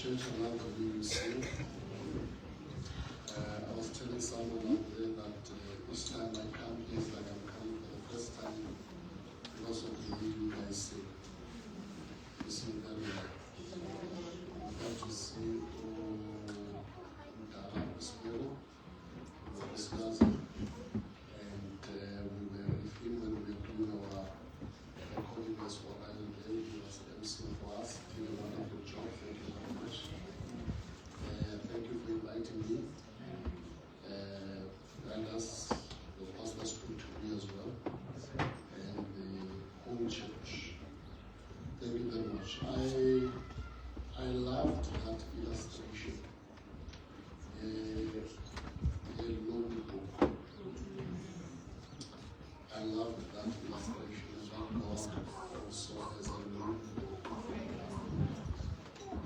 church around the BBC. I was telling someone out there that each time I come here, it's like I'm coming for the first time because of the way you guys sing. You sing very well. You got to see Dara Ospero, and we were with him when we were doing our recording as well. He was MC for us, did a wonderful job. Thank you very much. Thank you for inviting me. And us, the pastor spoke to me as well, and the whole church. Thank you very much. I loved that illustration. A lonely book. I loved that illustration that God also has a lonely book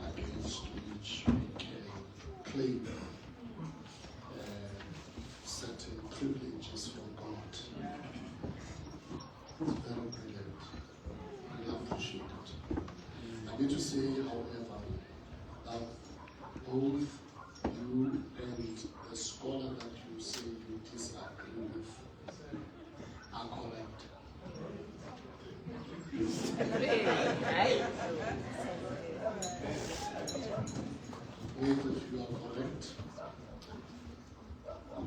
against which we can claim certain privileges from God. It's very brilliant. I appreciate it. I need to say, however, that both you and the scholar that you say you disagree with are correct. Both of you are correct.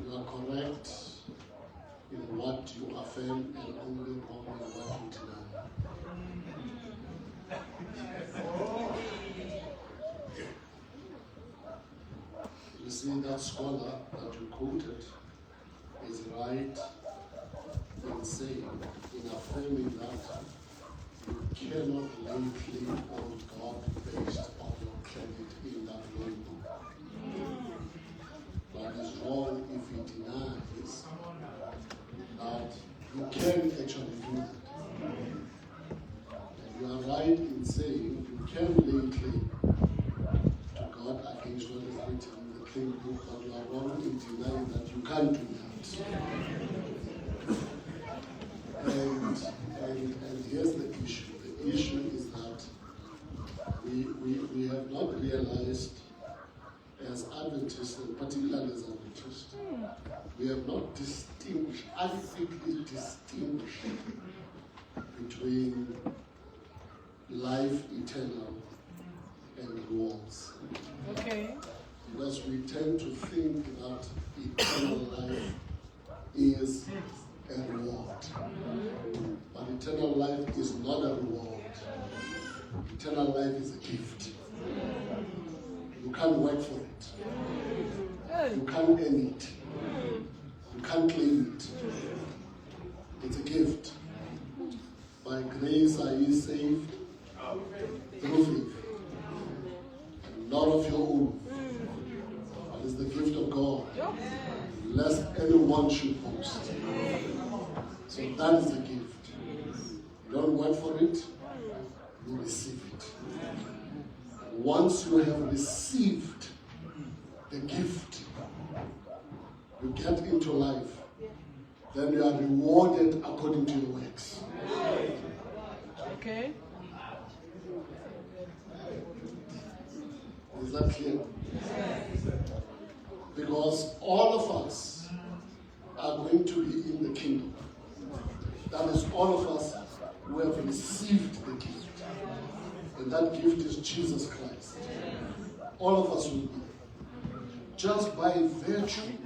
You are correct in what you affirm and only wrong in what you deny. You see, that scholar that you quoted is right in saying, in affirming that you cannot lay claim on God based on your credit in that very book. But it's wrong if he denies that you can actually do that. And you are right in saying you can lay claim to God against what is written in the claim book, but you are wrong in denying that you can't do that. And here's the issue. The issue is that we have not realized as Adventists, and particularly as Adventists, we have not adequately distinguished between life eternal and rewards. Okay. Because we tend to think that eternal life is a reward. But eternal life is not a reward. Eternal life is a gift. You can't work for it. You can't earn it. You can't claim it. It's a gift. By grace are ye saved through faith. And not of your own. But it's the gift of God. Lest anyone should boast. So that is a gift. You don't work for it, you receive it. And once you have received the gift, you get into life, then you are rewarded according to your works. Okay. Is that clear? Because all of us are going to be in the kingdom. That is, all of us who have received the gift. And that gift is Jesus Christ. All of us will be. Just by virtue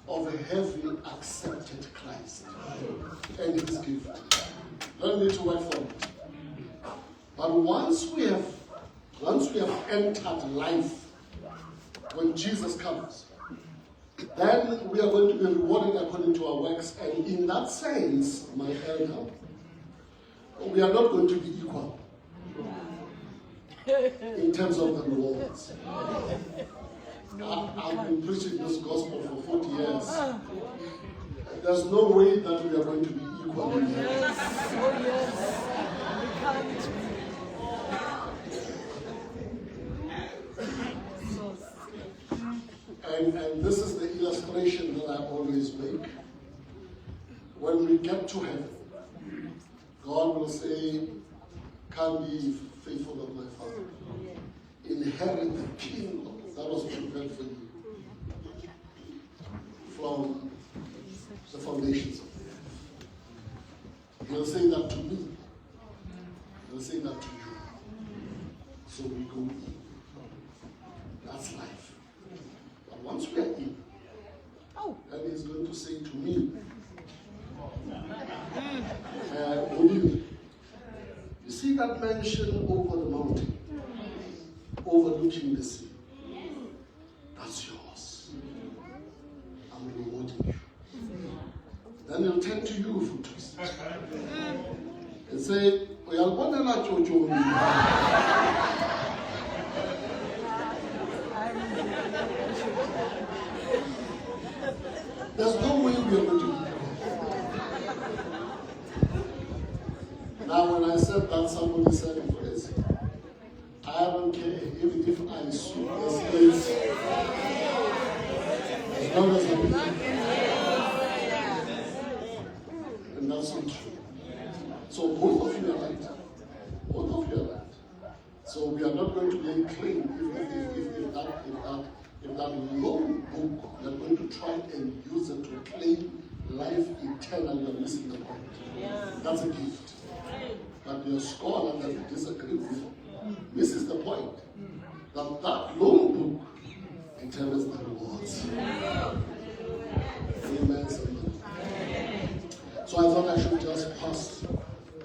of having accepted Christ and his gift. Don't need to work for it. But once we have entered life, when Jesus comes, then we are going to be rewarded according to our works. And in that sense, my elder, we are not going to be equal in terms of the rewards. I've been preaching this gospel for 40 years. There's no way that we are going to be equal. Oh yes. We can't. And this is the illustration that I always make. When we get to heaven, God will say, "Come ye faithful of my Father." In inherit the kingdom that was prepared for you from the foundations of the earth. He'll say that to me. He'll say that to you. So we go in. That's life. But once we are in, then he's going to say to me, Odile, you see that mansion over the mountain, overlooking the sea? That's yours. I'm rewarding you. Then he'll turn to you for twist and say, Oyalbonela Jojo. There's no way we are going to do that. Now, when I said that, somebody said it for us. I don't care, even if I sue this place, as long as I'm and that's not true. So both of you are right. Both of you are right. So we are not going to lay claim if that long book, we are going to try and use it to claim life eternal. You are missing the point. That's a gift. But your scholar that you disagree with misses the point. That long book determines the rewards. Amen. So I thought I should just pass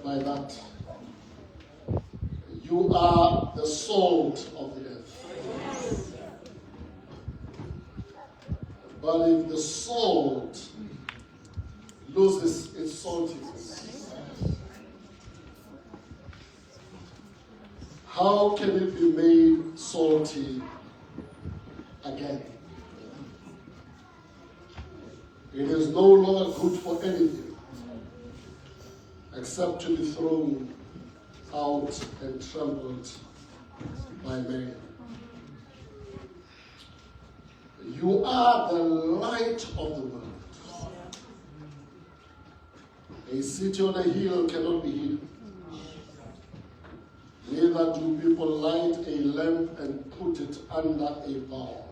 by that. You are the salt of the earth. But if the salt loses its saltiness, how can it be made salty again? It is no longer good for anything except to be thrown out and trampled by men. You are the light of the world. A city on a hill cannot be hidden. Neither do people light a lamp and put it under a bowl.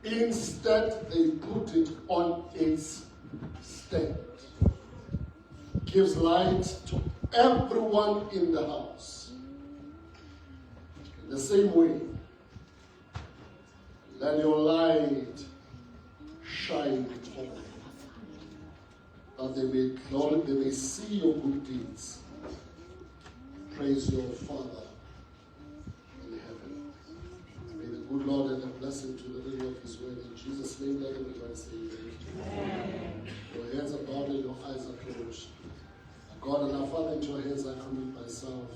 Instead, they put it on its stand. Gives light to everyone in the house. In the same way, let your light shine before them, that they may see your good deeds. Praise your Father in heaven. May the good Lord add a blessing to the reading of His word. In Jesus' name, let everybody say amen. Your heads are bowed and your eyes are closed. God and our Father, into your hands I commit myself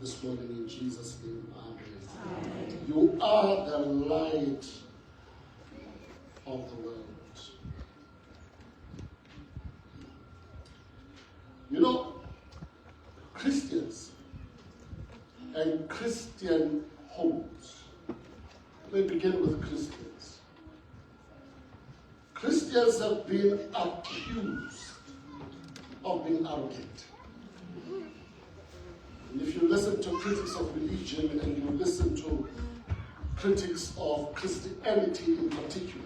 this morning in Jesus' name. Amen. You are the light of the world. You know, Christians and Christian homes. Let me begin with Christians. Christians have been accused of being arrogant. And if you listen to critics of religion and you listen to critics of Christianity in particular,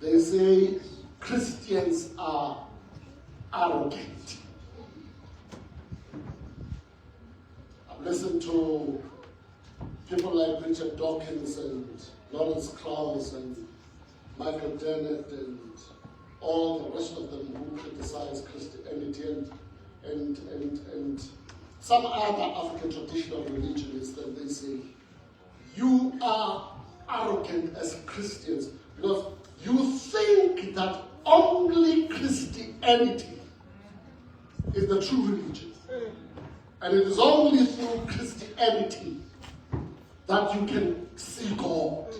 they say Christians are arrogant. I've listened to people like Richard Dawkins and Lawrence Krauss and Michael Dennett and all the rest of them who criticize Christianity and some other African traditional religionists, and they say, you are arrogant as Christians because you think that only Christianity is the true religion. And it is only through Christianity that you can see God.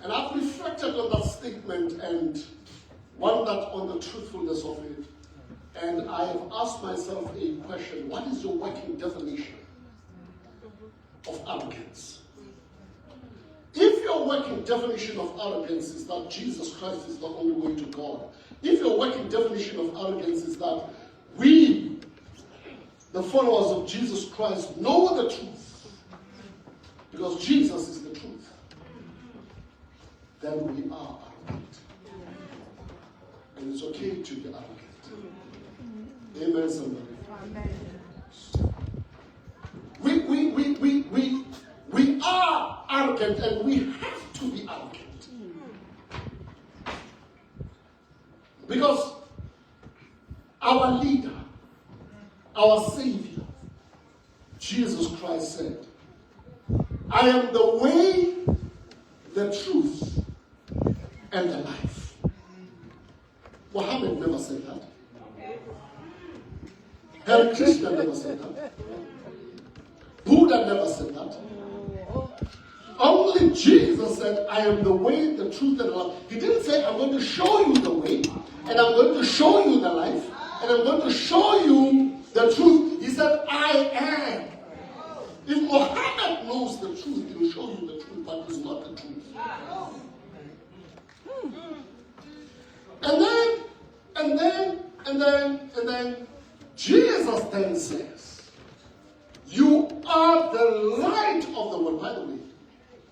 And I've reflected on that statement and wondered on the truthfulness of it. And I have asked myself a question: what is your working definition of arrogance? If your working definition of arrogance is that Jesus Christ is the only way to God, if your working definition of arrogance is that we the followers of Jesus Christ know the truth, because Jesus is the truth, then we are arrogant. And it's okay to be arrogant. Amen, somebody. We are arrogant, and we have to be arrogant. Because our leader, our Savior, Jesus Christ said, I am the way, the truth, and the life. Muhammad never said that. Hare Krishna never said that. Buddha never said that. Only Jesus said, I am the way, the truth, and the life. He didn't say, I'm going to show you the way, and I'm going to show you the life, and I'm going to show you the truth. He said, I am. If Muhammad knows the truth, he will show you the truth, but it's not the truth. And then Jesus then says, you are the light of the world. By the way,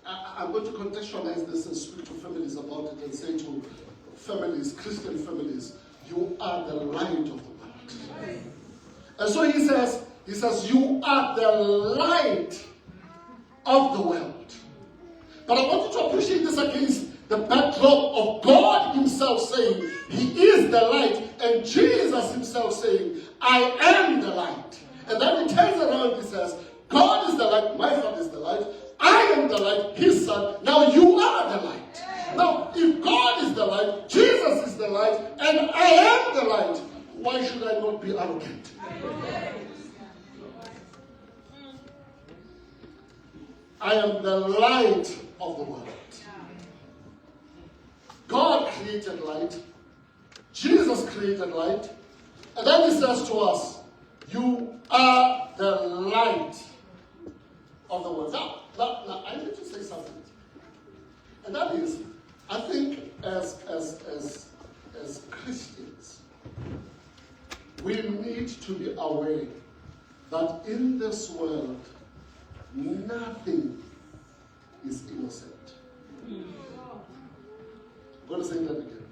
I'm going to contextualize this and speak to families about it and say to families, Christian families, you are the light of the world. And so he says, you are the light of the world. But I want you to appreciate this against the backdrop of God himself saying, he is the light, and Jesus himself saying, I am the light. And then he turns around and he says, God is the light, my Father is the light, I am the light, his son, now you are the light. Now, if God is the light, Jesus is the light, and I am the light, why should I not be arrogant? I am the light of the world. God created light. Jesus created light. And then he says to us, you are the light of the world. Now, I need to say something. And that is, I think as Christians, we need to be aware that in this world, nothing is innocent. I'm going to say that again.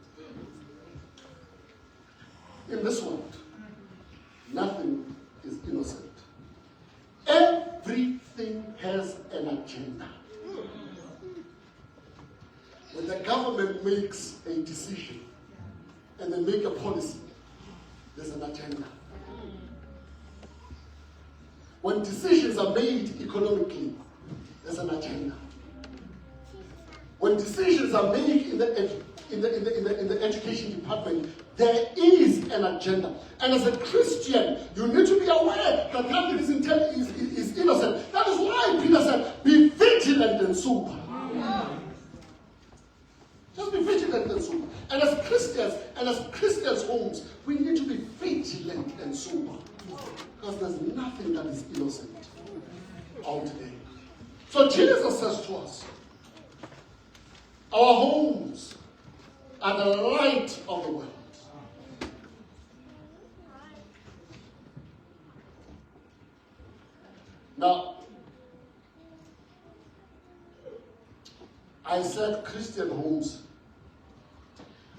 In this world, nothing is innocent. Everything has an agenda. When the government makes a decision and they make a policy, there's an agenda. When decisions are made economically, there's an agenda. When decisions are made in the education department, there is an agenda. And as a Christian, you need to be aware that nothing is innocent. That is why Peter said, be vigilant and sober. Just be vigilant and sober. And as Christians' homes, we need to be vigilant and sober. Because there's nothing that is innocent out there. So Jesus says to us, our homes are the light of the world. Now, I said Christian homes.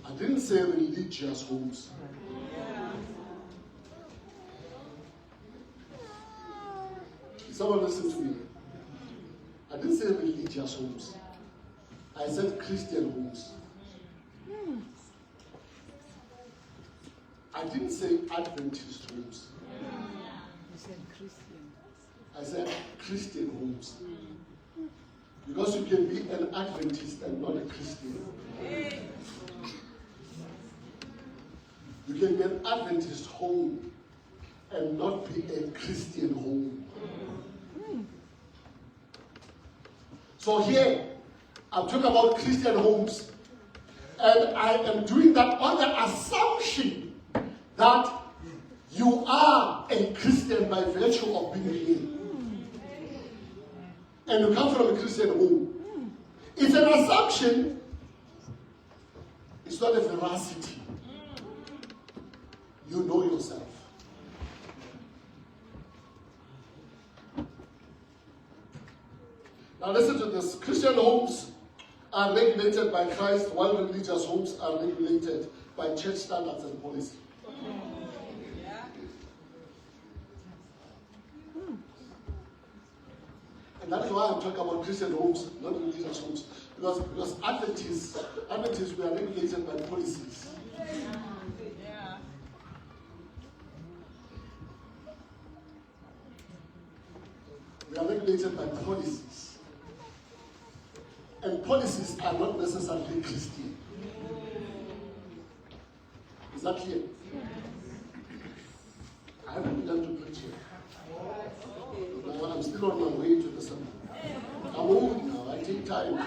I didn't say religious homes. Someone listen to me. I didn't say religious homes. I said Christian homes. I didn't say Adventist homes. You said Christian. I said Christian homes. Because you can be an Adventist and not a Christian. You can be an Adventist home and not be a Christian home. So here, I'm talking about Christian homes, and I am doing that on the assumption that you are a Christian by virtue of being here. And you come from a Christian home. It's an assumption, it's not a veracity. You know yourself. Now listen to this. Christian homes are regulated by Christ, while religious homes are regulated by church standards and policy. And that is why I'm talking about Christian homes, not religious homes. Because Adventists were regulated by policies. We are regulated by policies. And policies are not necessarily Christian. Is that clear? I haven't begun to preach here. But I'm still on my way to the sermon. I'm old now, I take time.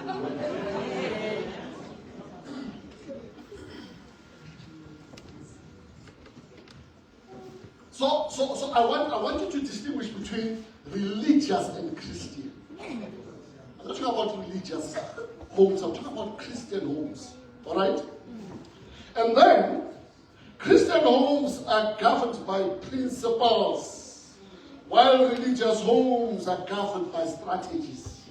So I want you to distinguish between religious and Christian. I'm not talking about religious homes, I'm talking about Christian homes. Alright? And then, Christian homes are governed by principles, while religious homes are governed by strategies.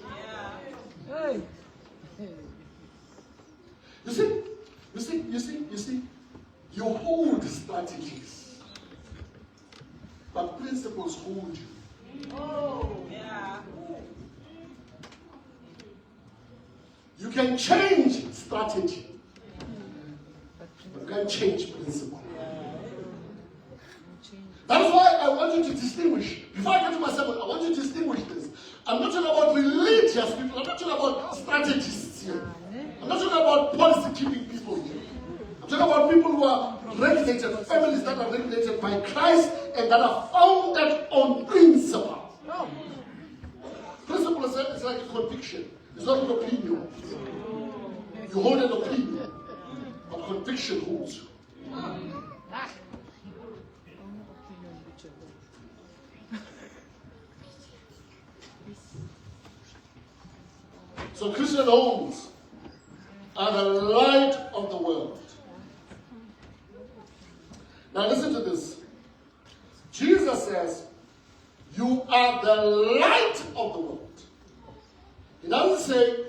You see, you hold strategies, but principles hold you. You can change strategy, but you can't change principle. That is why I want you to distinguish. Before I get to my sermon, I want you to distinguish this. I'm not talking about religious people. I'm not talking about strategists here. I'm not talking about policy-keeping people here. I'm talking about people who are regulated, families that are regulated by Christ and that are founded on principle. Principle is like a conviction. It's not an opinion. You hold an opinion, but conviction holds you. So Christian homes are the light of the world. Now listen to this. Jesus says, you are the light of the world. He doesn't say,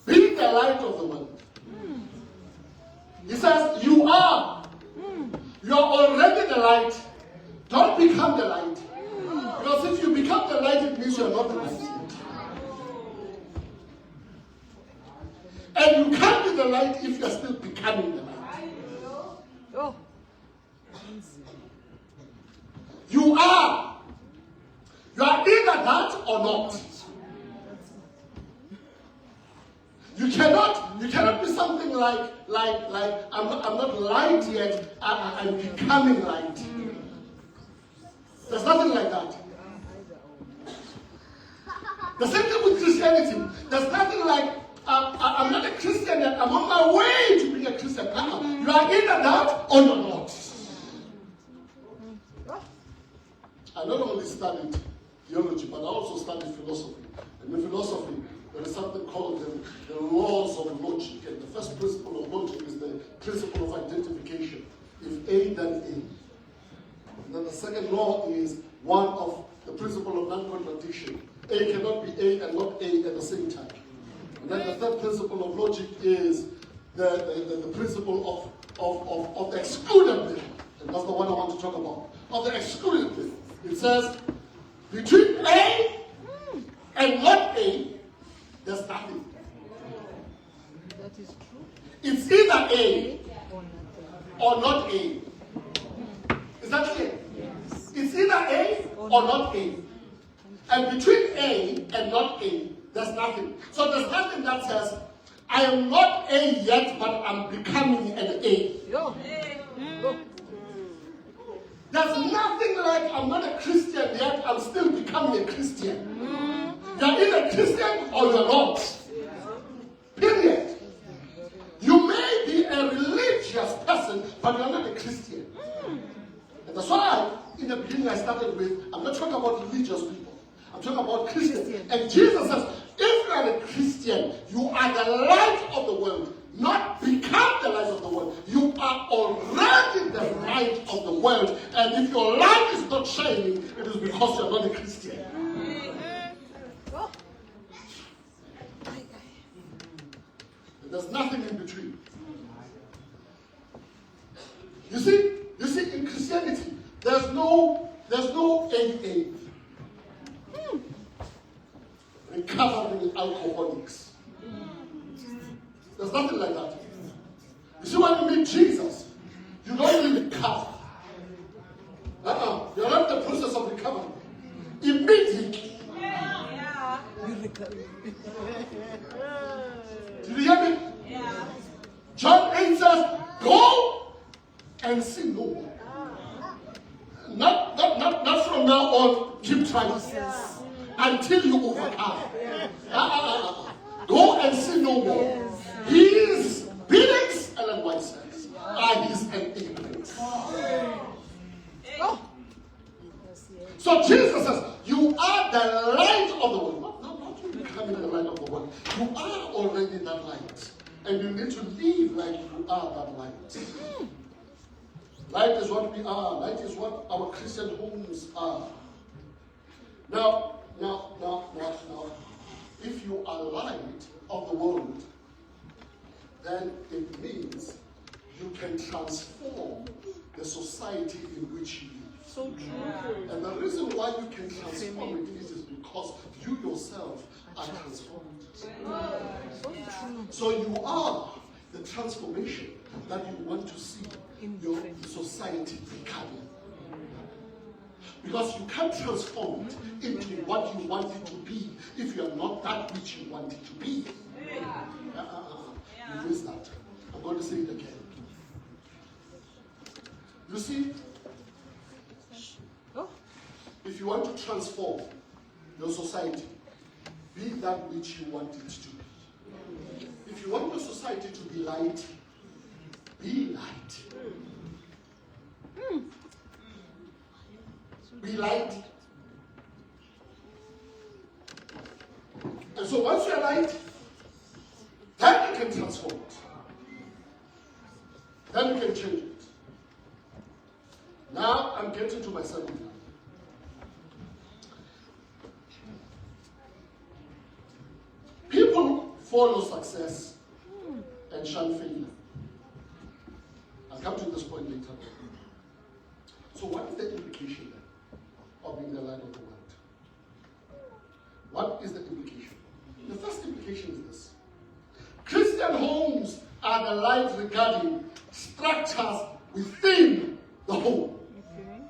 be the light of the world. He says, you are. You are already the light. Don't become the light. Because if you become the light, it means you are not the light yet. And you can't be the light if you're still becoming the light. You are. You are either that or not. You cannot be something like I'm not light yet, I'm becoming light. There's nothing like that. The same thing with Christianity. There's nothing like I'm not a Christian yet, I'm on my way to being a Christian. You are either that or you're not. I not only studied theology, but I also studied philosophy. And in philosophy, there is something called the laws of logic. And the first principle of logic is the principle of identification. If A, then A. And then the second law is one of the principle of non-contradiction. A cannot be A and not A at the same time. And then the third principle of logic is the principle of the excluded bit. And that's the one I want to talk about. Of the excluded bit. It says, between A and not A, there's nothing. That is true. It's either A or not A. Is that clear? Yes. It's either A or not A. And between A and not A, there's nothing. So there's nothing that says, I am not A yet, but I'm becoming an A. Yo. There's nothing like I'm not a Christian yet, I'm still becoming a Christian. You're either Christian or you're not. Period. You may be a religious person, but you're not a Christian. And that's why, in the beginning, I started with, I'm not talking about religious people. I'm talking about Christians. And Jesus says, if you are a Christian, you are the light of the world. Not become the light of the world. You are already the light of the world. And if your light is not shining, it is because you are not a Christian. There's nothing in between. You see, in Christianity, there's no AA. Recovering alcoholics. There's nothing like that. You see, when you meet Jesus, you don't really recover. You're not in the process of recovery. Immediately. Did you hear me? Yeah. John 8 says, go and sin no more. Not from now on, keep trying. Until you overcome. Go and sin no more. His beatings, Ellen White says, are his enablings. So Jesus says, you are the light of the world. Not you becoming the light of the world. You are already that light. And you need to live like you are that light. Light is what we are. Light is what our Christian homes are. Now, if you are light of the world, then it means you can transform the society in which you live. So true. And the reason why you can transform it is because you yourself are transformed. So true. So you are the transformation that you want to see your society becoming. Because you can't transform into what you want it to be if you are not that which you want it to be. You miss that. I'm going to say it again. You see, if you want to transform your society, be that which you want it to be. If you want your society to be light, be light. Be light. And so once you're light, then you can transform it. Then you can change it. Now I'm getting to my second point. People follow success and shun failure. I'll come to this point later. So what is the implication then of being the light of the world? What is the implication? The first implication is this. Christian homes are the light regarding structures within the home. Okay.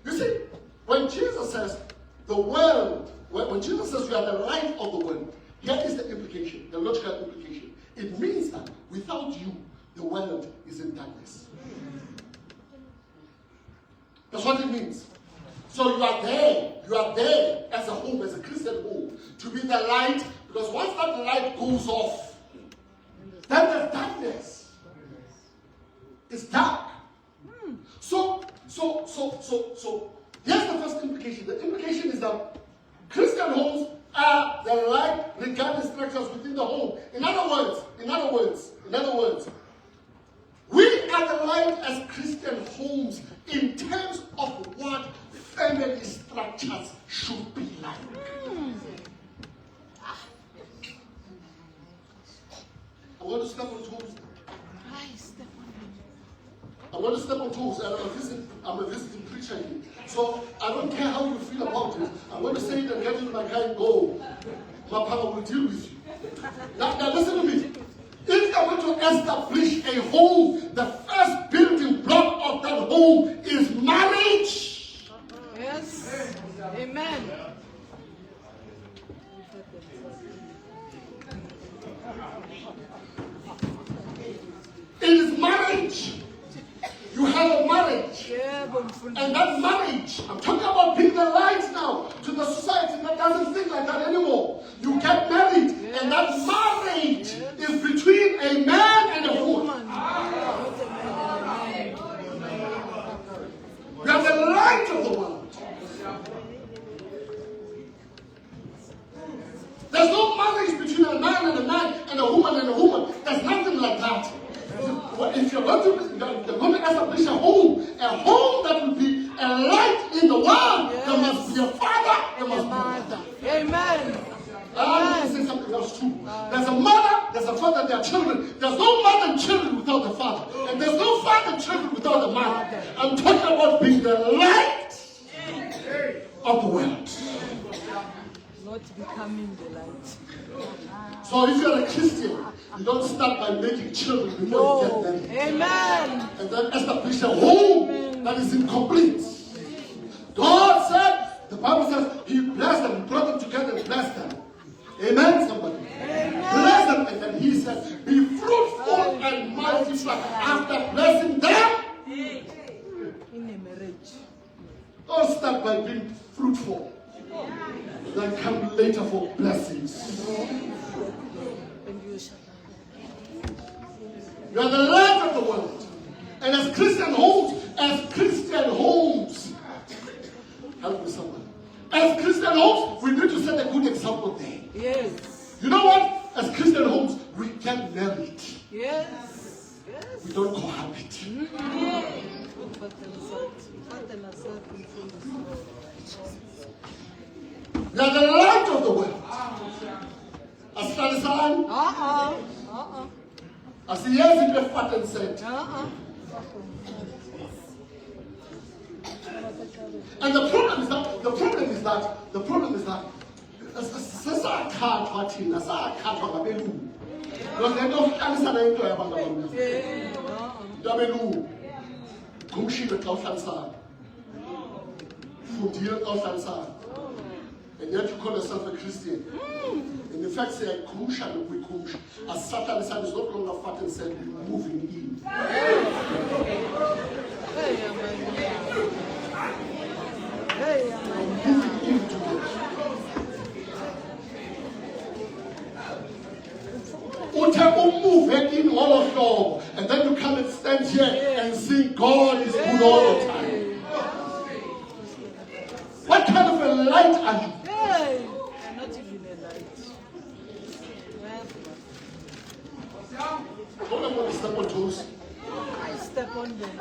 You see, when Jesus says the world, when Jesus says we are the light of the world, here is the implication, the logical implication. It means that without you, the world is in darkness. That's what it means. So you are there as a home, as a Christian home, to be the light, because once that light goes off, then there's darkness. It's dark. So here's the first implication. The implication is that Christian homes are the light regarding structures within the home. In other words, we are the light as Christian homes in terms of what family structures should be like. I'm going to step on toes. I'm going to step on toes, and I'm a visiting preacher here. So I don't care how you feel about it. I'm going to say it and get into my car and go. My power will deal with you. Now listen to me. If you're going to establish a home, the first building block of that home is marriage. Yes. Amen. It is marriage. You have a marriage. And that marriage, I'm talking about being the light now to the society that doesn't think like that anymore. You get married, and that marriage is between a man and a woman. You are the light of the world. There's no marriage between a man and a man and a woman and a woman. There's nothing like that. If you're going to establish a home that will be a light in the world, there must be a father, there must be a mother. Amen. I want to say something else too. There's a mother, there's a father, there are children. Father. And there's no father children without a mother. I'm talking about being the light of the world. Not becoming the light. So if you're a Christian, you don't start by making children before you get married. Amen. And then establish a home that is incomplete. God said, the Bible says, He blessed them, He brought them together and blessed them. Amen, somebody? Amen. Bless them, and then He said, be fruitful and multiply. After blessing them, In a marriage. don't start by being fruitful. Then come later for blessings. And you shall. You are the light of the world. And as Christian homes, help me someone. As Christian homes, we need to set a good example there. Yes. You know what? As Christian homes, we get married. Yes. Yes. We don't cohabit. We are the light of the world. As Talisan, as the years in the Fatan said. And the problem is that and yet you call yourself a Christian. In the fact, say, as Satan is no longer fat and said, moving in. Moving in together. Move in all of you, and then you come and stand here and sing, God is good all the time. What kind of a light are you? I'm not even a light. Don't let me step on toes. I step on them.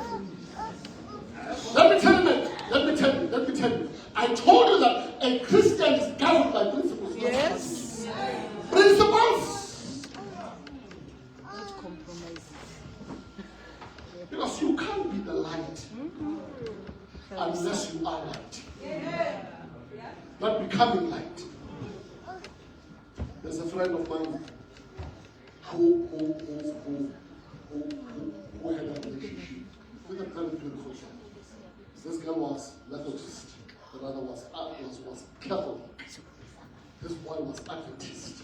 Let me tell you. I told you that a Christian is governed by principles. Yes. Principles. Not compromise. Because you can't be the light unless you are light. Not becoming light. There's a friend of mine who had a relationship with a very beautiful girl. This girl was Methodist, the other was Catholic. This boy was Adventist.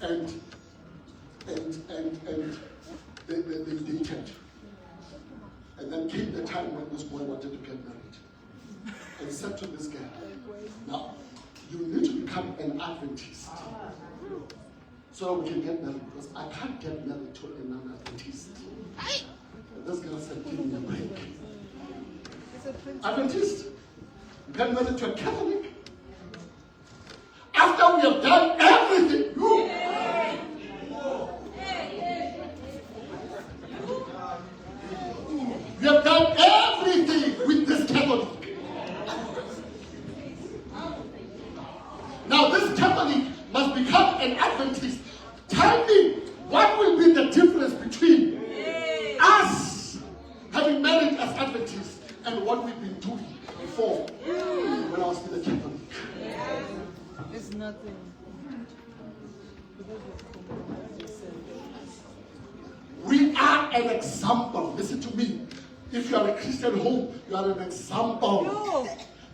And they dated. And then came the time when this boy wanted to get married. And said to this girl, now, you need to become an Adventist so we can get married, because I can't get married to a non-Adventist. And this girl said, give me a break. Adventist? You get married to a Catholic? After we have done everything, we have done everything with this Catholic. Now this Catholic must become an Adventist. Tell me, what will be the difference between us having married as Adventists and what we've been doing before when I was in the Catholic? It's nothing. We are an example. Listen to me. If you are a Christian home, you are an example. No.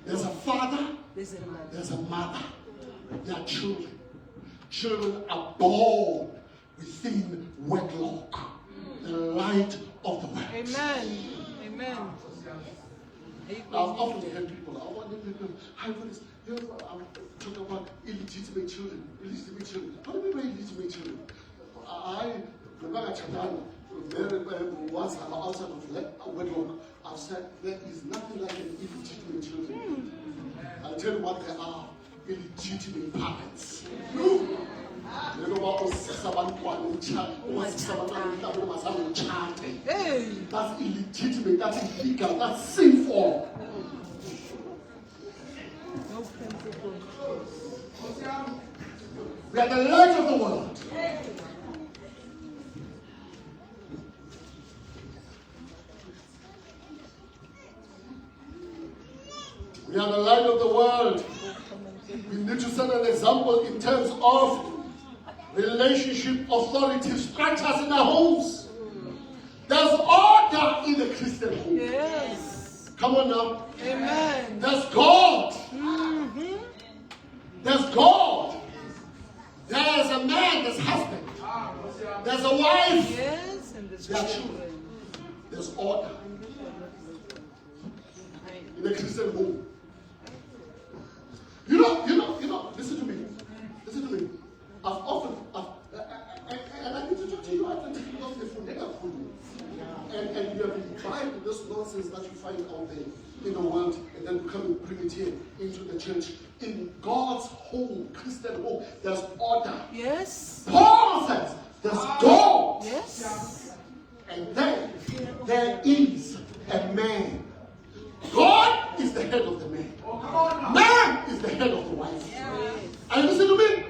There's a father, There's a mother. there's a mother. There are children. Children are born within wedlock. The light of the world. Amen. Amen. I've often heard people, I'm talking about illegitimate children. Illegitimate children. How do we mean illegitimate children? I remember once I'm outside of wedlock, I've said there is nothing like an illegitimate children. I'll tell you what they are. Illegitimate parents. Hey. That's illegitimate, that's illegal, that's sinful. No principle. We are the light of the world. We are the light of the world. We need to set an example in terms of relationship, authority, structures in our homes. There's order in the Christian home. Yes. Come on now. Amen. There's God. Mm-hmm. There's God. There's a man, there's husband. There's a wife. Yes, and there's There are children. There's order in the Christian home. You know, listen to me. Listen to me. And I need to talk to you. I can take you off the phone. Let me call you. And you have imbibed this nonsense that you find out there in the world, and then come and bring it here into the church. In God's home, Christian home, there's order. Yes. Paul says there's God. Yes. And then there is a man. God is the head of the man. Man is the head of the wife. And listen to me.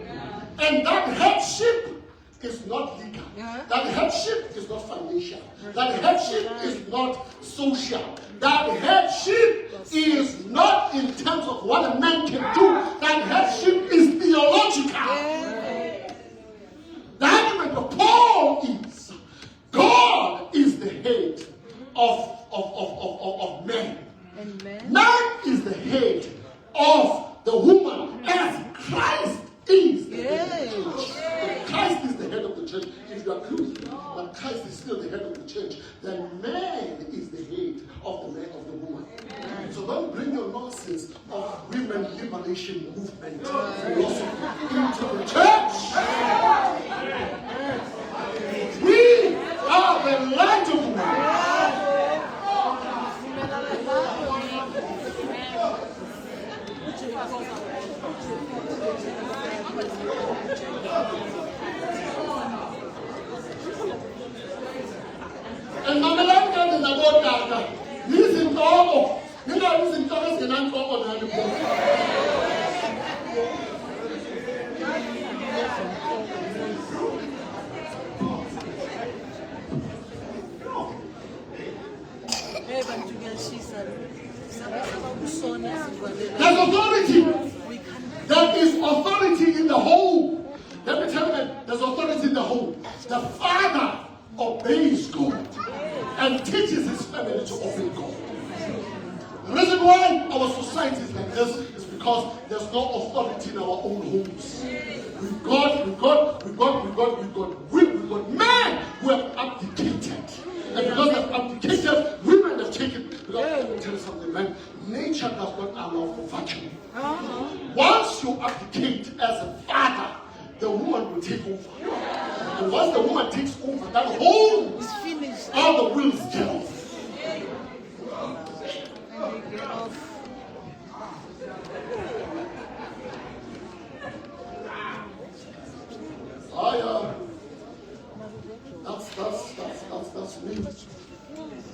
And that headship is not legal. That headship is not financial. That headship is not social. That headship is not in terms of what a man can do. That headship is theological. The argument of Paul is God is the head of man. Man is the head of the woman as Christ is the head of the church. If Christ is the head of the church, if you agree with me, but Christ is still the head of the church, then man is the head of the man of the woman. So don't bring your nonsense of women liberation movement philosophy into the church. We are the light of the world. And Mamelanga is about that. Listen to all. You know, listen to us and I'm on the There's authority. There is authority in the home. Let me tell you that there's authority in the home. The father obeys God and teaches his family to obey God. The reason why our society is like this is because there's no authority in our own homes. We've got men who have abdicated. And because they've abdicated, women have taken. Because let me tell you something, man. Nature does not allow for virtue. Once you abdicate as a father, the woman will take over. And once the woman takes over, that home is finished. All the wheels get off. That's me.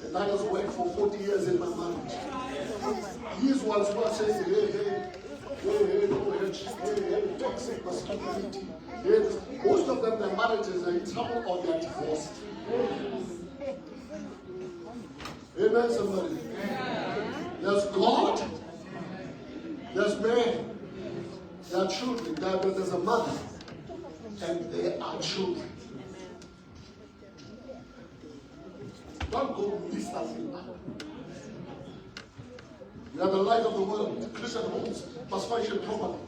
And I just worked for 40 years in my marriage. These ones who are saying, hey, toxic masculinity. Most of them, their marriages are in trouble or they are divorced. Amen, somebody. There's God, there's man, there are children, there's a mother, and there are children. Don't go miss that thing now. You are the light of the world. The Christian homes must function properly.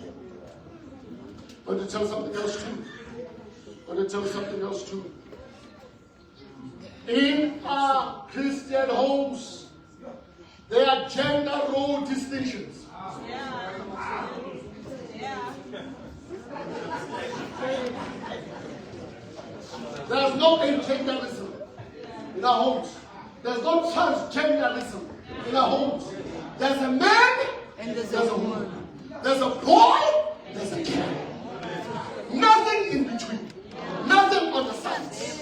But to tell something else too. In our Christian homes, there are gender role distinctions. There's no agenderism in our homes. There's no transgenderism in our homes. There's a man and there's a woman. There's a boy, there's a girl. Nothing in between. Nothing on the sides.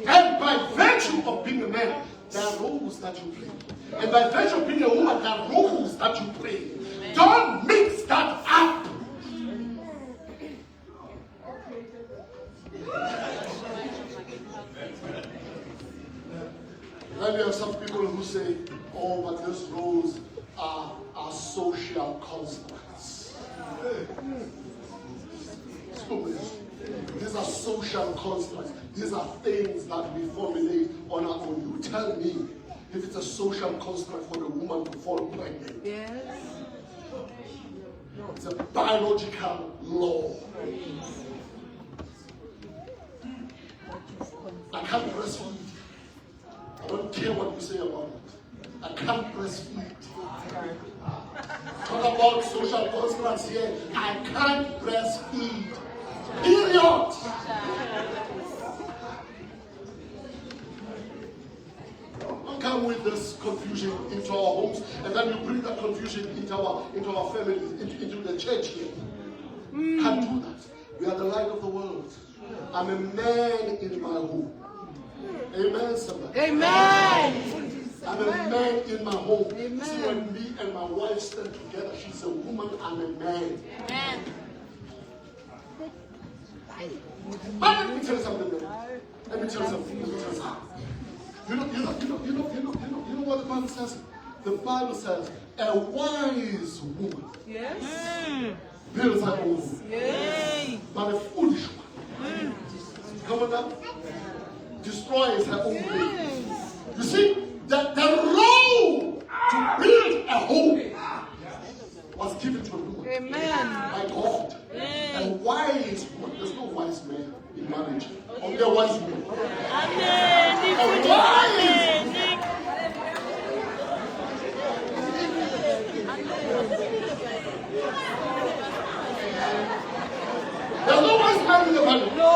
And by virtue of being a man, there are roles that you play. And by virtue of being a woman, there are roles that you play. Don't mix that up. Then you have some people who say, oh, but this rose are social constructs. These are social constructs. These are things that we formulate on our own. You tell me if it's a social construct for a woman to fall pregnant. Yes. It's a biological law. I can't breastfeed. I don't care what you say about it. I can't breastfeed. Talk about social constructs here. I can't breastfeed. Period. Don't come with this confusion into our homes, and then you bring that confusion into our families, into the church here. Can't do that. We are the light of the world. I'm a man in my home. Amen, somebody. Amen. I'm a man in my home. Amen. See, when me and my wife stand together, she's a woman, I'm a man. Amen. But let me tell you something, man. Let me tell you something. You know what the Bible says? The Bible says, a wise woman Yes. builds her own home. Yes. But a foolish one, come on now, destroys her own home. You see, the role to build a home was given to a woman Amen. by God. A wise woman. There's no wise man in marriage. Only a wise woman. A wise woman. There's no wise man in the Bible. No.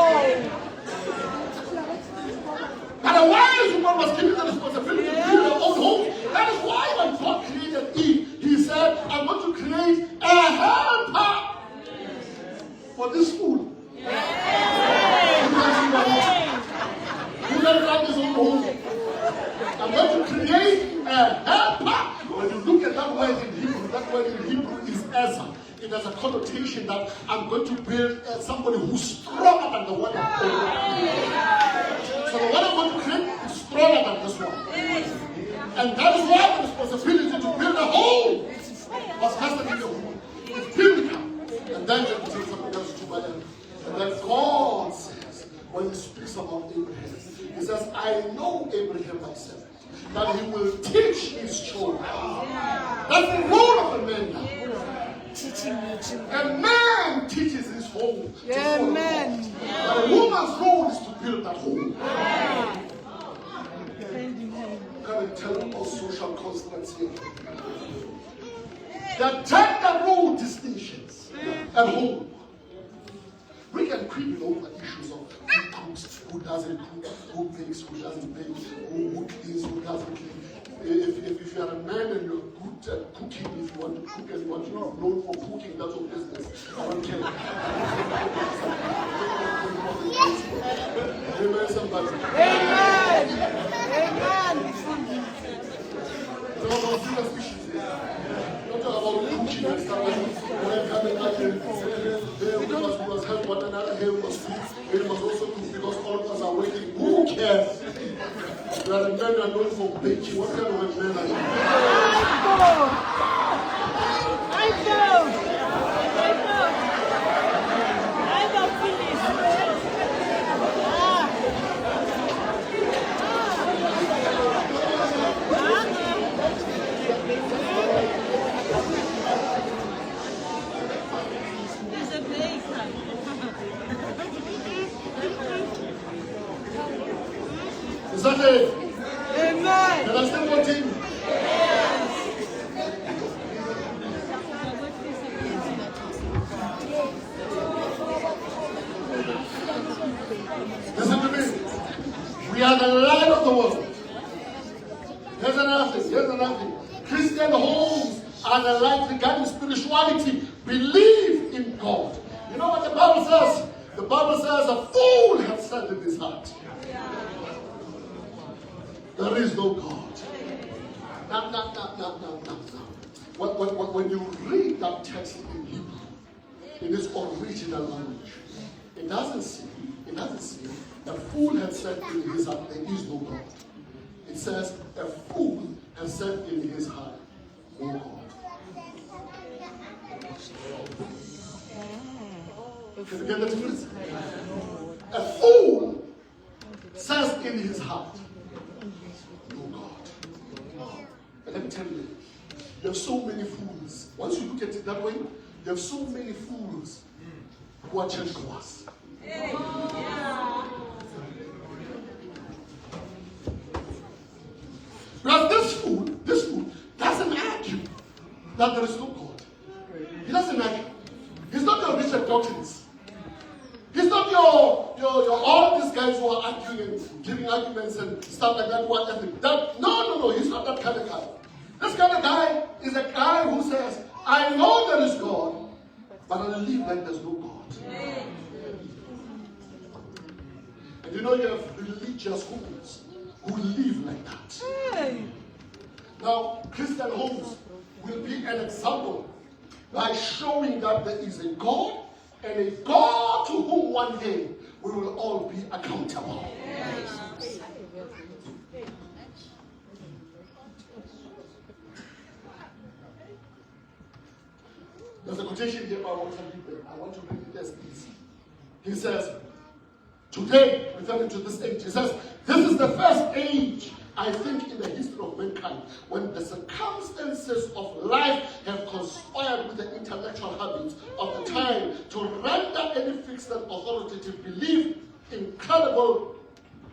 And a wise woman was given the responsibility to build her own home. That is why when God created Eve, he said, I'm going to create a helper for this food. Who doesn't have his own home? I'm going to create a helper. When you look at that word in Hebrew, that word in Hebrew is Ezra. It has a connotation that I'm going to build somebody who's stronger than the one I'm building. So the one I'm going to create is stronger than this one. And that is why the responsibility to build a home was vested in the woman. It's biblical. And then let me tell you something else to my end. And then God says, when he speaks about Abraham, he says, I know Abraham myself, that he will teach his children. That's the role of a man now. A man teaches his home. Amen. But a woman's role is to build that home. Can I tell you about social constructs here? The gender role distinctions at home. We can creep over issues of who cooks, who doesn't cook, who bakes, who doesn't bake, who cleans, who doesn't clean. If you are a man and you're good at cooking, if you want to cook and you want to be known for cooking, that's your business. I don't care. Amen, somebody. Amen. Amen. Talk about serious issues here. Don't talk about cooking and stuff like that. When coming out here, we must help one another. Here we must cook. We must also cook because all of us are working. Who cares? You are a man and known for baking. What kind of a man are you? Is that it? Amen. Can I still continue? Listen to me. We are the light of the world. Here's another thing. Here's another thing. Christian homes are the light regarding spirituality. Believe in God. You know what the Bible says? The Bible says a fool has said in his heart, there is no God. Now. When you read that text in Hebrew, in its original language, it doesn't say a fool has said in his heart, there is no God. It says a fool has said in his heart, oh God. Can you get the difference? A fool says in his heart, no God. And let me tell you, you have so many fools. Once you look at it that way, you have so many fools who are churchgoers. Because this fool doesn't argue that there is no God. He doesn't argue. He's not your Richard Dawkins. He's not your all these guys who are arguing and giving arguments and stuff like that. No. He's not that kind of guy. This kind of guy is a guy who says, I know there is God, but I live like there's no God. And you know you have religious fools who live like that. Now, Christian homes will be an example by showing that there is a God and a God to whom one day we will all be accountable. There's a quotation here by Walter Lippmann. I want to read it as easy. He says, today, referring to this age, he says, this is the first age, I think, in the history of mankind, when the circumstances of life have conspired with the intellectual habits of the time to render any fixed and authoritative belief incredible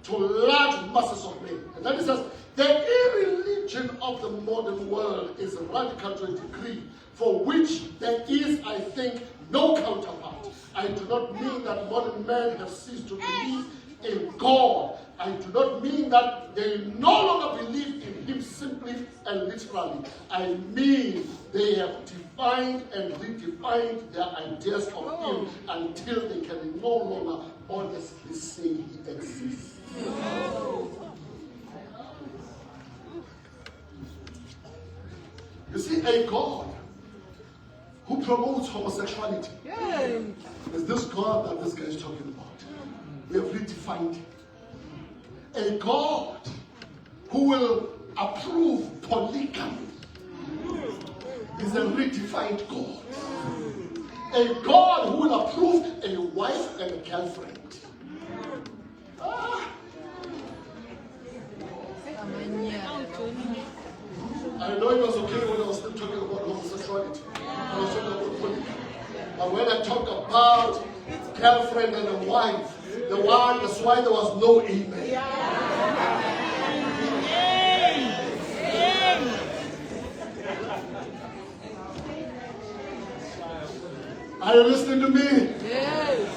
to large masses of men. And then he says, the irreligion of the modern world is radical to a degree for which there is, I think, no counterpart. I do not mean that modern men have ceased to believe in God. I do not mean that they no longer believe in Him simply and literally. I mean they have defined and redefined their ideas of Him until they can no longer honestly say He exists. You see, a God who promotes homosexuality is this God that this guy is talking about. We have redefined him. A God who will approve polygamy is a redefined God. A God who will approve a wife and a girlfriend. I know it was okay when I was still talking about homosexuality. I was talking about polygamy. But when I talk about girlfriend and a wife, that's why there was no amen. Are you listening to me? Yes.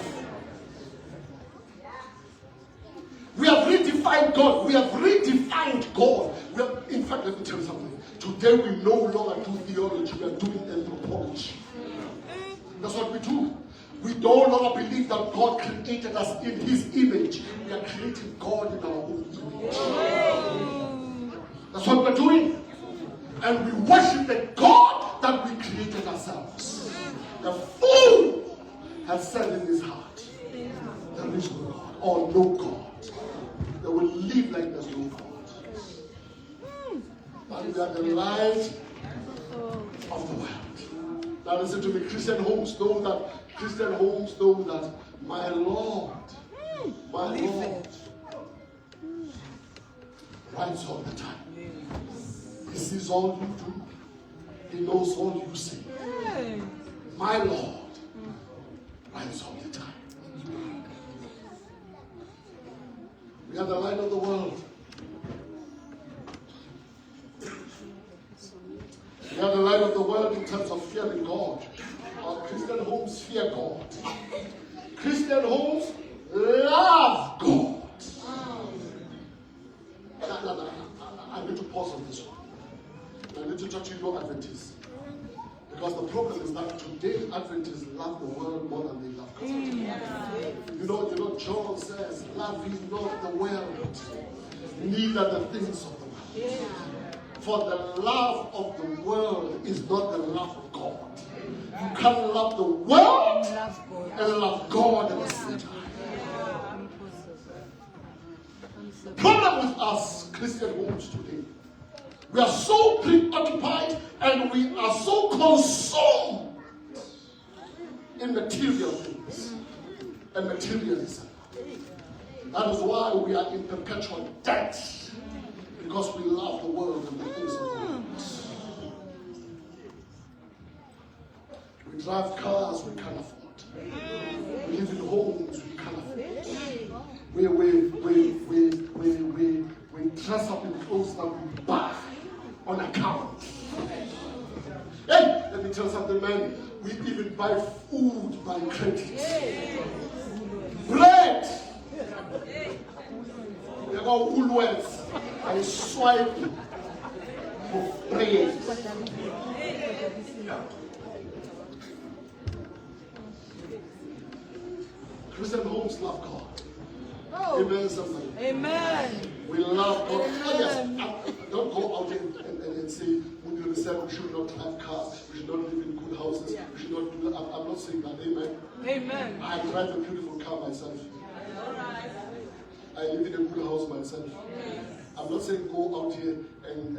We have redefined God. We have redefined God. In fact, let me tell you something. Today we no longer do theology. We are doing anthropology. That's what we do. We no longer believe that God created us in His image. We are creating God in our own image. That's what we're doing. And we worship the God that we created ourselves. The fool has said in his heart, there is no God or no God. They will live like there's no God. And we are the light of the world. Now listen to me, Christian homes know that my Lord writes all the time. He sees all you do. He knows all you say. My Lord writes all the time. We are the light of the world. We are the light of the world in terms of fearing God. Our Christian homes fear God. Christian homes love God. I need to pause on this one. I need to talk to you Adventists. Because the problem is that today Adventists love the world more than they love God. You know, John says, love is not the world, neither the things of the world. For the love of the world is not the love of God. You can't love the world and love God at the same time. The problem with us Christian homes today, we are so preoccupied and we are so consumed in material things and materialism. That is why we are in perpetual debt, because we love the world and the things of the world. We drive cars we can't afford. We live in homes we can't afford. We dress up in clothes that we buy on account. Hey, let me tell you something, man. We even buy food by credit. Bread. They go Woolworths. I swipe for bread. Christian homes love God. Oh. Amen, somebody. Amen. We love God. Amen. Oh, yes, don't go out and say, when you said we should not have cars, we should not live in good houses, we should not do that. I'm not saying that. Amen. Amen. I drive a beautiful car myself. I live in a good house myself. I'm not saying go out here and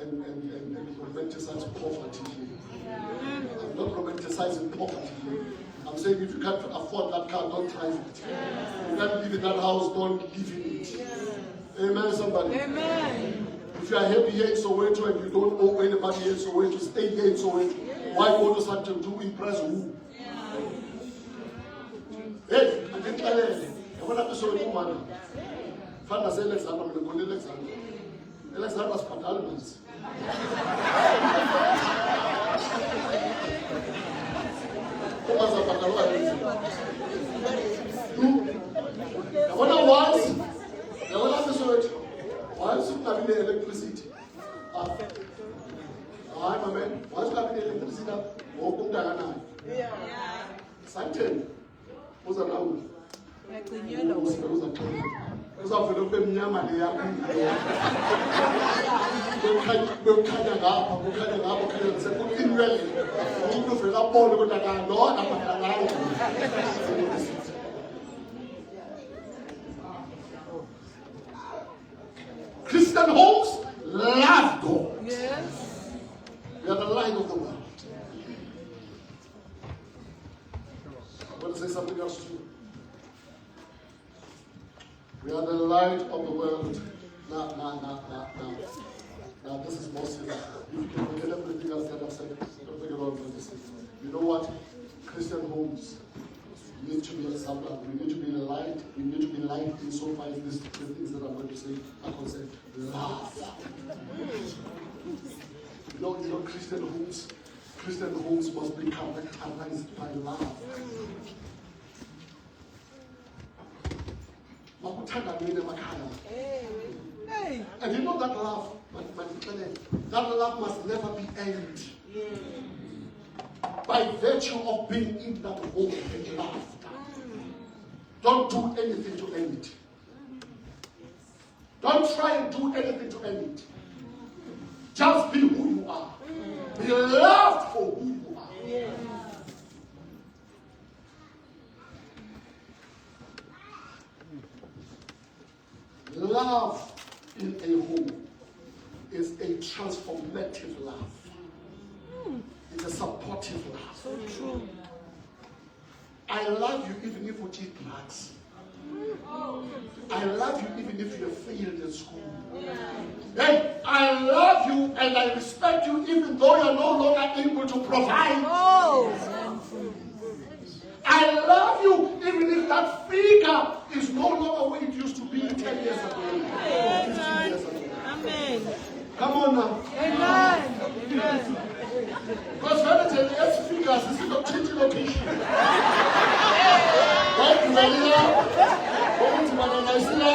romanticize poverty here. I'm not romanticizing poverty here. I'm saying if you can't afford that car, don't drive it. If you can't live in that house, don't live in it. Amen, somebody. Amen. If you are happy here in Soweto and you don't owe anybody here in Soweto, stay here in Soweto. Why go to Sandton to impress who? Hey, I didn't tell you. I want to show you man. Father said, Alexander, I'm going to go to Alexander. Alexander's Padalmas. Once you have the electricity, my man, once you have the electricity, open the Santen was an hour. Christian homes love God. Yes. We are the light of the world. I want to say something else too. We are the light of the world. Now, this is more serious. You can forget everything else that I've said. Don't forget all of this. You know what? Christian homes need to be a example. We need to be a light. We need to be light insofar as the things that I'm going to say are concerned. Love. You know, Christian homes must be characterized by love. Hey. And you know that love, that love must never be earned. By virtue of being in that home and loved. Don't do anything to earn it. Don't try and do anything to earn it. Just be who you are. Be loved for who you are. Love in a home is a transformative love. It's a supportive love. So true. I love you even if you eat drugs. I love you even if you failed in school. Hey, I love you and I respect you even though you're no longer able to provide. Oh. I love you even if that figure is no longer where it used to be 10 years ago. 15 years ago. Amen. Come on now. Amen. Amen. Because when I tell you, S figures is not changing location. Right, Maria? Going to Mananaisila.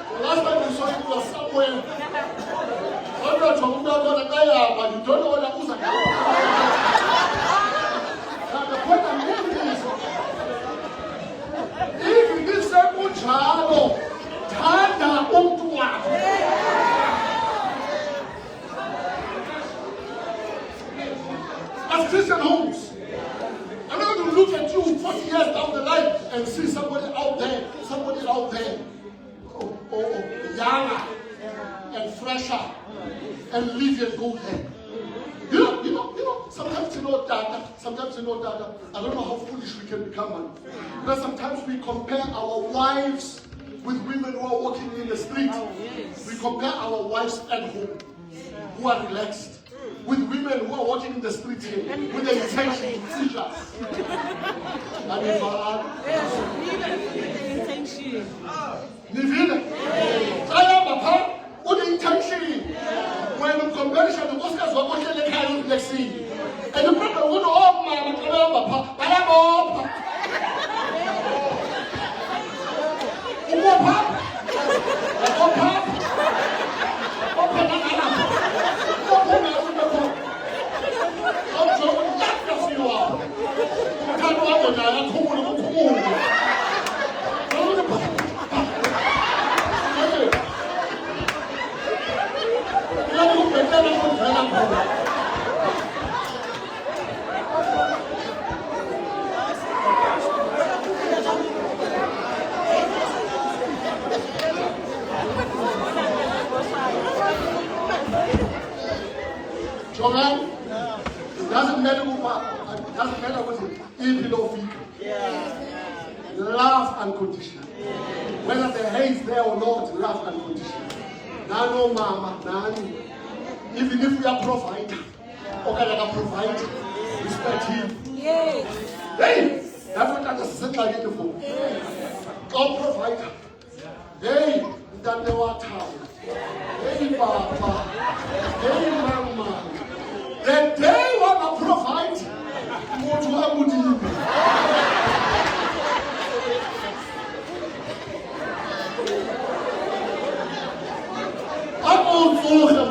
The last time we saw you was somewhere. When you are talking about the guy, but you don't know what that was about. Now the point I'm making is, if this simple child, Tanda Umtua. As Christian homes, I'm not going to look at you 40 years down the line and see somebody out there, younger and fresher, and leave and go there. You know, sometimes you know that. I don't know how foolish we can become, man. Because sometimes we compare our wives with women who are walking in the street. We compare our wives at home, who are relaxed, with women who are walking in the street here with the intention to teach us. And if with the intention, when you compare the Oscars were watching the kind of relaxing, and the people would all my papa, I am all it doesn't matter who it doesn't matter what it is. Even though love unconditional. Whether the hate is there or not, love unconditional. Nano mama, nani. Even if we are provider, okay, provide, respect him. Hey, that's what I said like it before. God provider. Hey, that they were town. Hey, papa. Hey, mama. The day when I provide, what would you do? I'm also the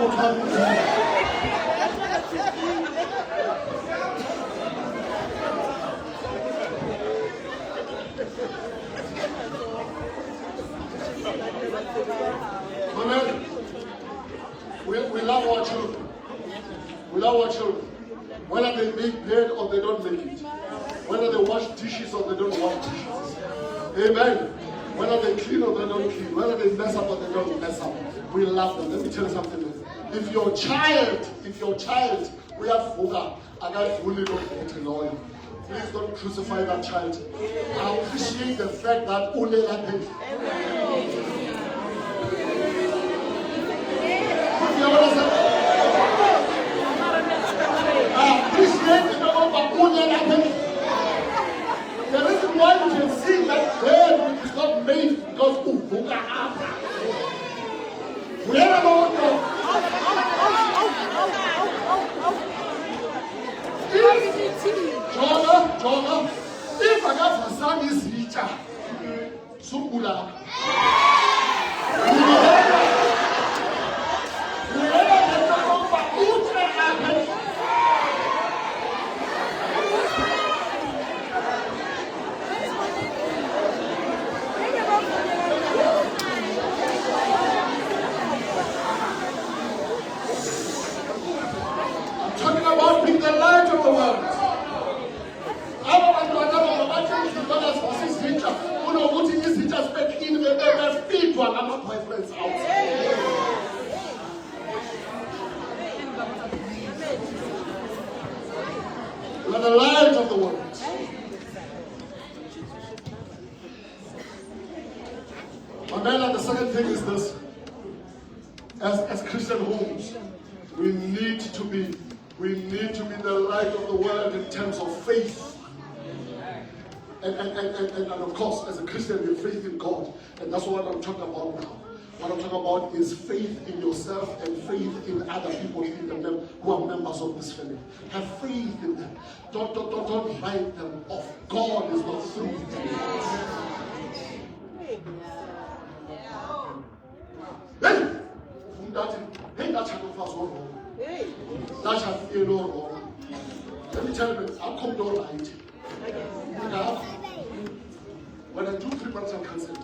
Amen. We love our children. We love our children. Whether they make bed or they don't make it. Whether they wash dishes or they don't wash dishes. Amen. Whether they clean or they don't clean. Whether they mess up or they don't mess up. We love them. Let me tell you something. If your child, we have Fuga, I got fully don't get oil. Please don't crucify that child. I appreciate the fact that only happened. The reason why you can see that bed is not made because we are about Jonah, if I got my son is richer, so good. We are the light of the world. And the second thing is this. As Christian homes, we need to be the light of the world in terms of faith. And of course, as a Christian, we have faith in God. And that's what I'm talking about now. What I'm talking about is faith in yourself and faith in other people who are members of this family. Have faith in them. Don't write them off. God is not through with them. Hey, that child of us wrong. That child is no wrong. Let me tell you, I'll come down right. When I do premarital counseling,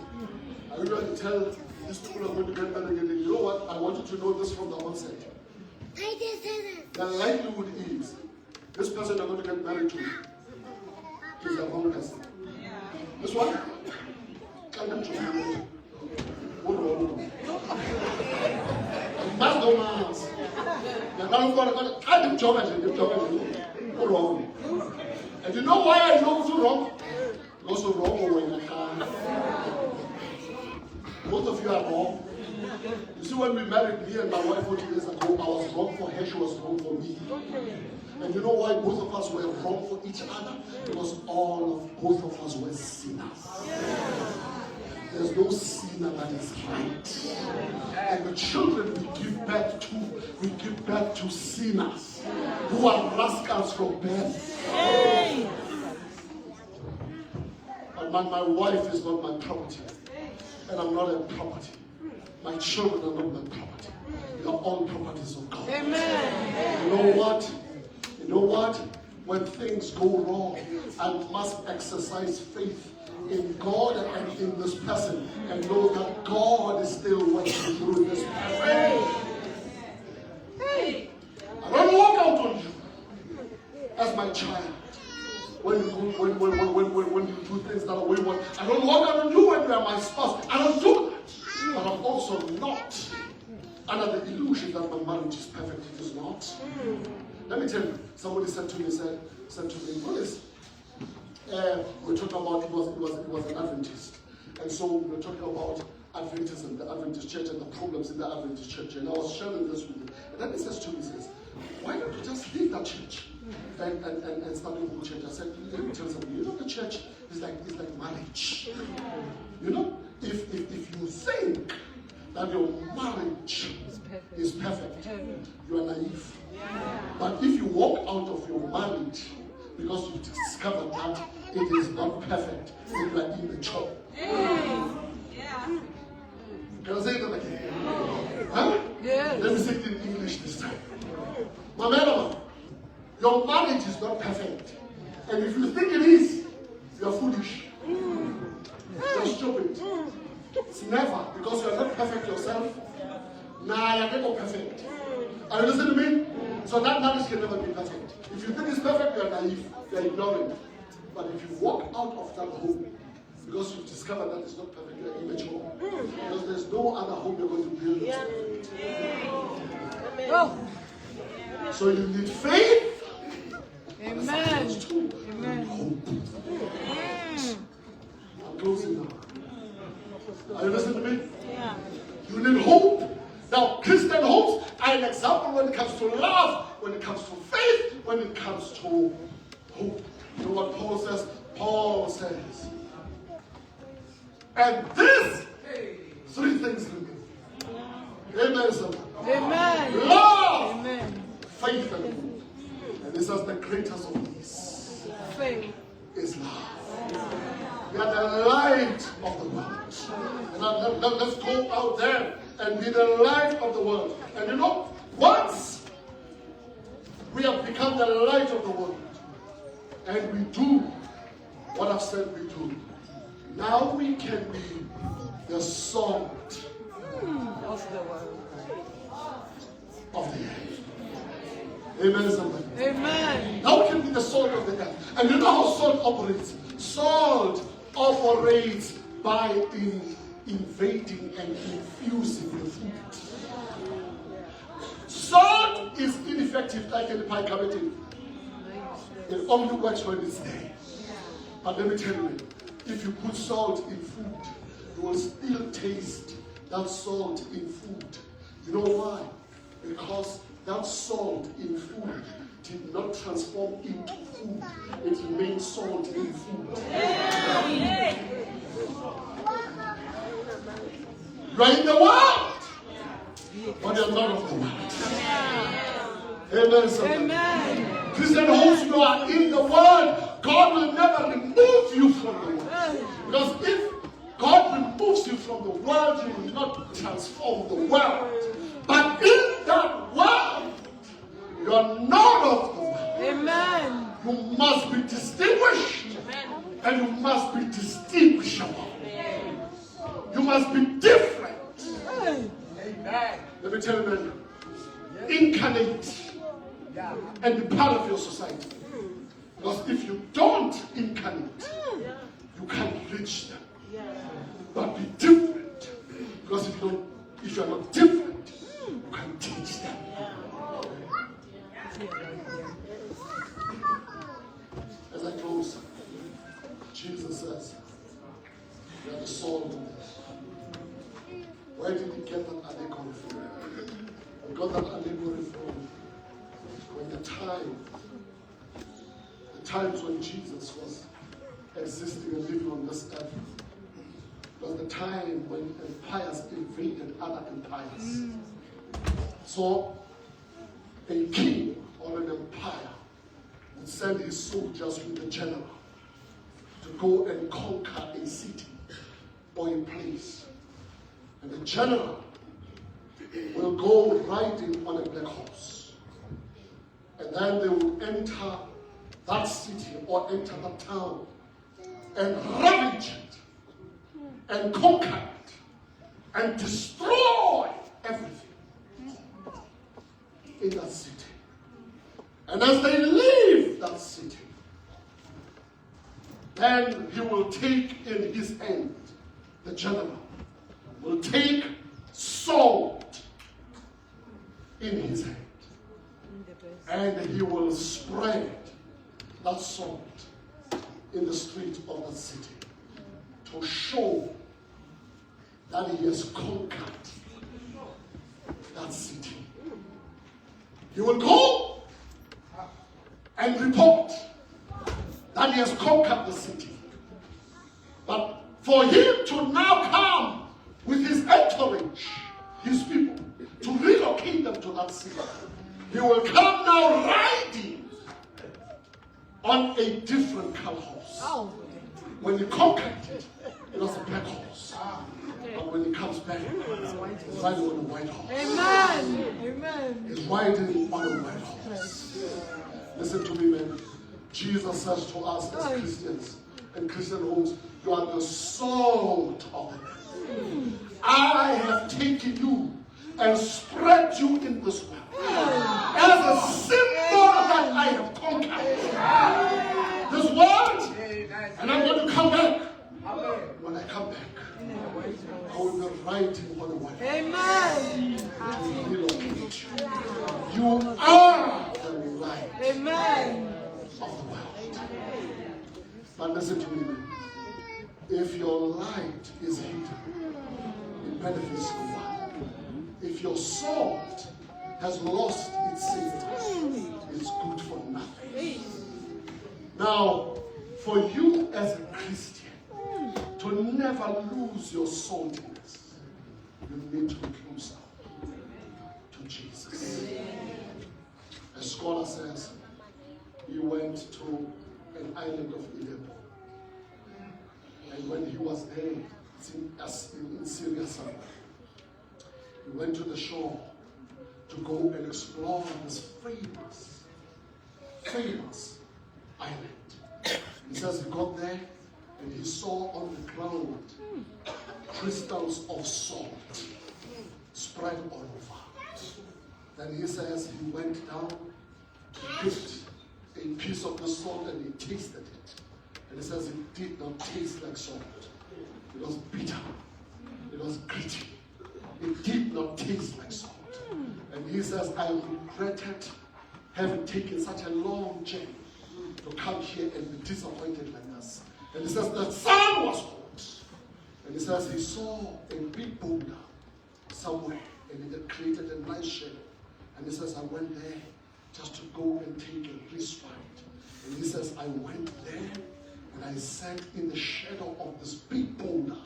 I usually tell these people are going to get married again. You know what? I want you to know this from the onset. The likelihood is this person I'm going to get married to is the wrong person. This one? Can't them to me. That's no man's. The man who's going to job as a job. wrong. And you know why I know it's wrong? Because you're wrong when you can. Both of you are wrong. You see, when we married, me and my wife 40 years ago, I was wrong for her, she was wrong for me. And you know why both of us were wrong for each other? Because both of us were sinners. There's no sinner that is right. And the children we give birth to sinners who are rascals from birth. But my wife is not my property. And I'm not a property. My children are not my property. They are all properties of God. Amen. You know what? You know what? When things go wrong, I must exercise faith in God and in this person and know that God is still working through this person. I don't walk out on you as my child. When you do things that are wayward, I don't walk out on you when you are my spouse. I don't do that. But I'm also not under the illusion that my marriage is perfect. It is not. Let me tell you, somebody said to me, what is we're talking about, it was an Adventist. And so we're talking about Adventists and the Adventist church and the problems in the Adventist church. And I was sharing this with him. And then he says to me, why don't you just leave that church and start your own church? I said, let me tell you something. You know, the church is like marriage. You know, if you think that your marriage is perfect, you are naive. But if you walk out of your marriage because you discover that it is not perfect, then you are immature. Can I say that again? Huh? Yes. Let me say it in English this time. My man, your marriage is not perfect. And if you think it is, you are foolish. You're stupid. It's never, because you are not perfect yourself. Nah, you're never perfect. Are you listening to me? So that marriage can never be perfect. If you think it's perfect, you are naive. You are ignorant. But if you walk out of that home, because you've discovered that it's not perfect, you are immature. Because there's no other home you're going to build. Oh. So you need faith. Amen. Amen. Hope. I'm closing now. Are you listening to me? Yeah. You need hope. Now, Christian hopes are an example when it comes to love, when it comes to faith, when it comes to hope. You know what Paul says? Paul says, and these three things remain. Amen, somebody. Amen. Love, Amen. faith, and hope. And this is the greatest of these. Faith is love. We are the light of the world. And let's go out there and be the light of the world. And you know, once we have become the light of the world, and we do what I've said we do, now we can be the salt of the world. Of the earth. Amen, somebody. Amen. Now we can be the salt of the earth. And you know how salt operates? Salt operates by invading and infusing the food. Salt is ineffective like any bicarbonate. It only works when it's there. But let me tell you, if you put salt in food, you will still taste that salt in food. You know why? Because that salt in food did not transform into food. It remained salt in food. You are in the world, but you are not of the world. Amen. Amen. Christian homes, you are in the world. God will never remove you from the world. Because if God removes you from the world, you will not transform the world. But in that world, you are not of the world. Amen. You must be distinguished. And you must be distinguishable. You must be different. Amen. Let me tell you, man, incarnate and be part of your society. Because if you don't incarnate, you can't reach them. But be different. Because if you are not different, you can't teach them. got that allegory from when the times when Jesus was existing and living on this earth. It was the time when empires invaded other empires. So a king or an empire would send his soldiers with the general to go and conquer a city or a place. And the general will go riding on a black horse. And then they will enter that city or enter that town and ravage it and conquer it and destroy everything in that city. And as they leave that city, then he will take in his hand, the general will take salt in his hand, and he will spread that salt in the street of the city to show that he has conquered that city. He will go and report that he has conquered the city. But for him to now come with his entourage, his people, to relocate them to that city, he will come now riding on a different color horse. When he conquered it, it was a black horse. But when he comes back, he's riding on a white horse. Amen. Amen. He's riding on a white horse. Listen to me, man. Jesus says to us as Christians and Christian homes, you are the salt of the earth. I have taken you and spread you in this world as a symbol that I have conquered this world, and I'm going to come back. When I come back, I will be writing on the white. Amen. You are the light Amen. of the world. But listen to me. If your light is hidden, it benefits no one. If your salt has lost its savor, it's good for nothing. Now, for you as a Christian to never lose your saltiness, you need to be closer to Jesus. A scholar says he went to an island of Aleppo. And when he was there, in Syria somewhere, he went to the shore to go and explore this famous island. He says he got there and he saw on the ground crystals of salt spread all over. Then he says he went down, he picked a piece of the salt and he tasted it. And he says it did not taste like salt. It was bitter. It was gritty. It did not taste like salt. And he says, I regretted having taken such a long journey to come here and be disappointed like this. And he says, the sun was hot. And he says, he saw a big boulder somewhere and it created a nice shadow. And he says, I went there just to go and take a respite. And he says, I went there and I sat in the shadow of this big boulder.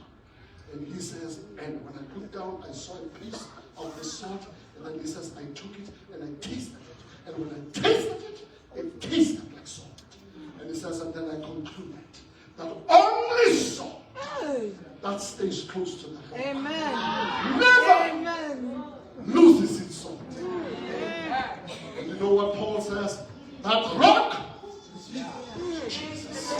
And he says, and when I looked down, I saw a piece of the salt. And then he says, I took it and I tasted it. And when I tasted it, it tasted like salt. And he says, and then I concluded that only salt that stays close to the rock Amen. loses its salt. And you know what Paul says? That rock is Jesus.